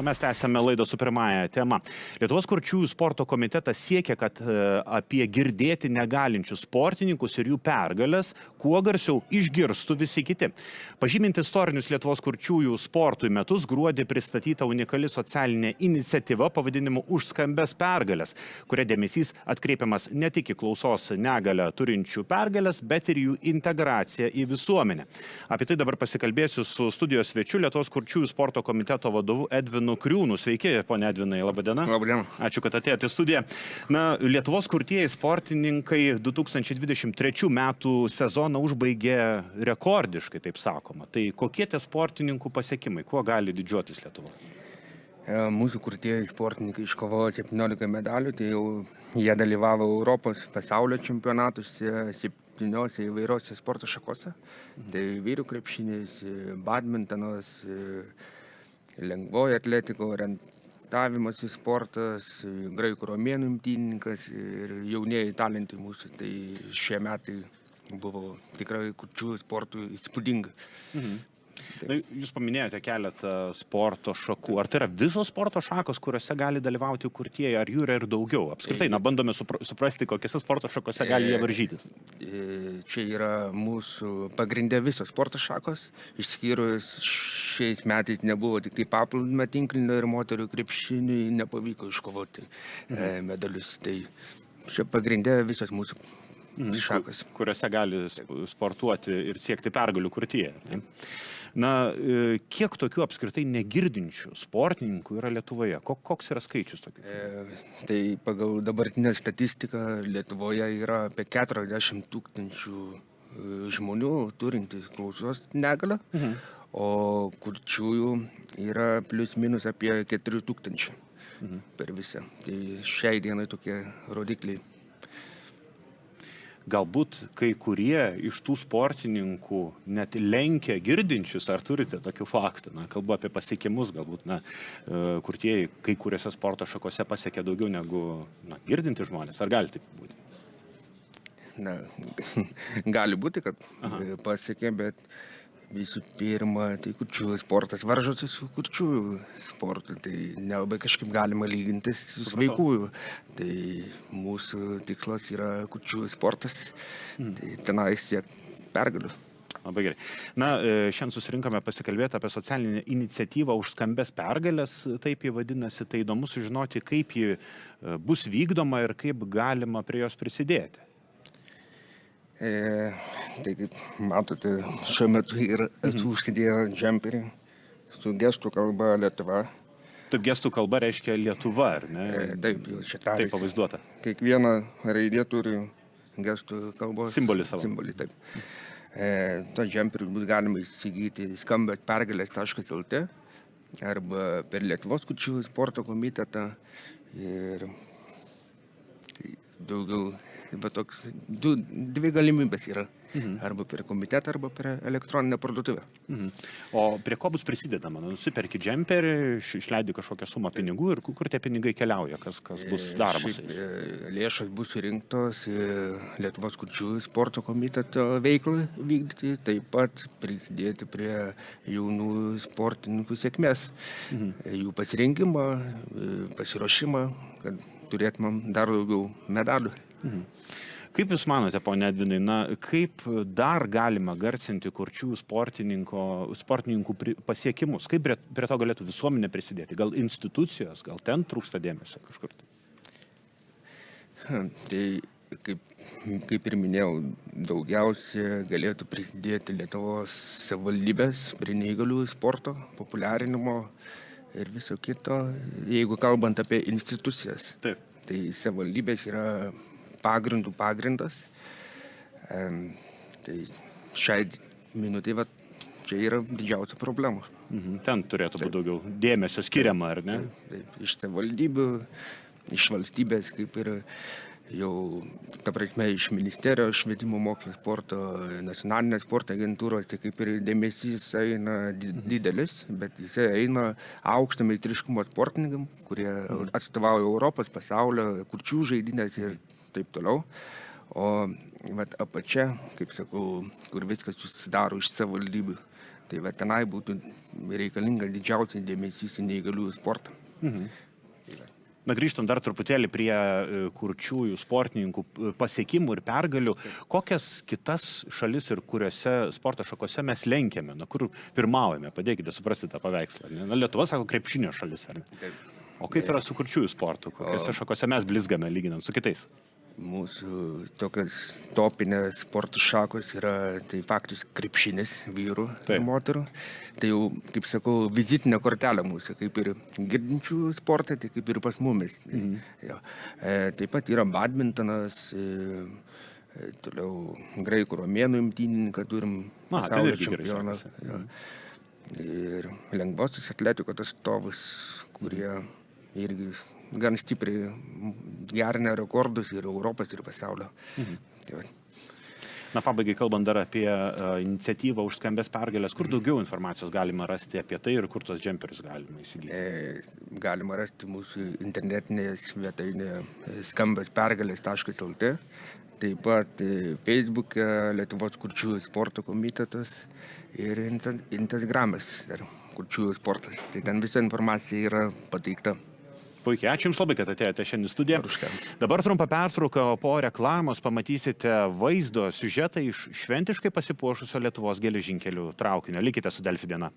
Mes tęsiame laidą su pirmąja tema. Lietuvos kurčiųjų sporto komitetas siekia, kad apie girdėti negalinčius sportininkus ir jų pergalės kuo garsiau išgirstų visi kiti. Pažymint istorinius Lietuvos kurčiųjų sportui metus, gruodį pristatyta unikali socialinė iniciatyva pavadinimu Už skambes pergalės, kuria dėmesys atkreipiamas ne tik į klausos negalią turinčių pergalės, bet ir jų integraciją į visuomenę. Apie tai dabar pasikalbėsiu su studijos svečiu Lietuvos kurčiųjų sporto komiteto vadovu Edvinu Kriūnu. Sveiki, ponia Edvinai, laba diena. Labą dieną. Ačiū, kad atėjote į studiją. Na, Lietuvos kurtieji sportininkai 2023 metų sezoną užbaigė rekordiškai, taip sakoma. Tai kokie tie sportininkų pasiekimai, kuo gali didžiuotis Lietuva? Mūsų kurtieji sportininkai iškovojo 17 medalių, tai jau jie dalyvavo Europos pasaulio čempionatuose 7 įvairiose sporto šakose. Tai vyrų krepšinis, badmintonas, lengvoji atletiko, orientavimosi sportas, graikų romėnų imtynininkas ir jaunieji talentai mūsų. Tai šie metai buvo tikrai kurčiųjų sportų įspūdingi. Na, jūs paminėjote keletą sporto šakų. Ar tai yra visos sporto šakos, kuriuose gali dalyvauti kurtieji, ar jų yra ir daugiau? Apskritai, bandome suprasti, kokiose sporto šakose gali jie varžytis. Čia yra mūsų pagrindė visos sporto šakos, išskyrus šiais metais nebuvo tik tai paplūdimio tinklinio ir moterų krepšiniui nepavyko iškovoti medalius. Tai čia pagrindė visos mūsų šakos. Kuriuose gali sportuoti ir siekti pergalių kurtieji. Na, kiek tokių apskritai negirdinčių sportininkų yra Lietuvoje? Koks yra skaičius tokių? Tai pagal dabartinę statistiką Lietuvoje yra apie 40 000 žmonių turintys klausos negalią, o kurčiųjų yra plius minus apie 4 000 per visą. Tai šiai dienai tokie rodikliai. Galbūt kai kurie iš tų sportininkų net lenkia girdinčius, ar turite tokių faktų? Na, kalbu apie pasiekimus, galbūt kurtieji kai kuriuose sporto šakose pasiekia daugiau negu girdinti žmonės. Ar gali taip būti? Na, gali būti, kad pasiekia, bet visų pirma, tai kurčiųjų sportas varžosi su kurčiųjų sportu, tai nelabai kažkaip galima lygintis su sveikųjų. Tai mūsų tikslas yra kurčiųjų sportas, tai tenais tiek pergalių. Labai gerai. Na, šiandien susirinkome pasikalbėti apie socialinę iniciatyvą Už skambes pergalės, taip jį vadinasi. Tai įdomu sužinoti, kaip ji bus vykdoma ir kaip galima prie jos prisidėti. Tai kaip matote, šiuo metu esu užsidėjęs džemperį su gestų kalba Lietuva. Taip, gestų kalba reiškia Lietuva, ar ne? Taip, jau čia tarys. Taip pavaizduota. Kiekviena raidė turi gestų kalbos simbolį savo. Simbolį, taip. To džemperį bus galima įsigyti skambetpergalės.lt arba per Lietuvos kurčiųjų sporto komitetą ir daugiau. Bet toks, dvi galimybės yra. Arba per komitetą, arba per elektroninę parduotuvę. O prie ko bus prisidedama? Nusiperki džemperį, išleidi kažkokią sumą pinigų ir kur tie pinigai keliauja, kas bus daroma? Lėšos bus surinktos Lietuvos kurčiųjų sporto komiteto veiklai vykdyti, taip pat prisidėti prie jaunų sportininkų sėkmės, jų pasirinkimą, pasiruošimą, kad turėtumėm dar daugiau medalių. Kaip Jūs manote, ponia Edvinai, kaip dar galima garsinti kurčiųjų sportininkų pasiekimus? Kaip prie to galėtų visuomenė prisidėti? Gal institucijos, gal ten trūksta dėmesio kažkur? Tai, kaip ir minėjau, daugiausia galėtų prisidėti Lietuvos savivaldybės prie neįgaliųjų sporto populiarinimo ir viso kito, jeigu kalbant apie institucijas. Taip. Tai savivaldybės yra pagrindas. Tai šiai minutė čia yra didžiausia problema. Ten turėtų būti daugiau dėmesio skiriama, ar ne? Taip, iš savivaldybių, iš valstybės, kaip ir jau, ta prasme, iš ministerijos švietimo mokslo sporto, nacionalinės sporto agentūros, tai kaip ir dėmesys eina didelis, bet jisai eina aukšto meistriškumo sportininkam, kurie atstovauja Europos, pasaulio, kurčių žaidynės ir taip toliau. O apačia, kaip sakau, kur viskas susidaro iš savivaldybių, Tai va tenai būtų reikalinga didžiausias dėmesys į neįgaliųjų sportą. Na, grįžtant dar truputėlį prie kurčiųjų sportininkų pasiekimų ir pergalių, kokias kitas šalis ir kuriuose sporto šakose mes lenkiame, na, kur pirmaujame, padėkite suprasti tą paveikslą. Na, Lietuva sako krepšinio šalis, ar ne? O kaip yra su kurčiųjų sportu, kokiuose šakose mes blizgame lyginant su kitais? Mūsų tokios topinės sporto šakos yra tai faktiškai krepšinis vyrų ir moterų. Tai jau, kaip sakau, vizitinė kortelė mūsų, kaip ir girdinčių sportą, tai kaip ir pas mumis. Taip pat yra badmintonas, toliau graikų romėnų imtynininką turim, pasaulio čempioną. Ir lengvosios atletikos atstovus, kurie irgi gan stipriai gerina rekordus ir Europos, ir pasaulio. Na, pabaigai kalbant dar apie iniciatyvą už skambės pergalės, kur daugiau informacijos galima rasti apie tai ir kur tos džemperius galima įsigyti? Galima rasti mūsų internetinėje svetainėje skambespergalės.lt, taip pat Facebook'e Lietuvos kurčiųjų sporto komitetas ir Instagram'as kurčiųjų sportas. Tai ten visa informacija yra pateikta. Puikiai, ačiū Jums labai, kad atėjote šiandien į studiją. Dabar trumpa pertrauka, o po reklamos pamatysite vaizdo siužetą iš šventiškai pasipuošusio Lietuvos geležinkelių traukinio. Likite su Delfi diena.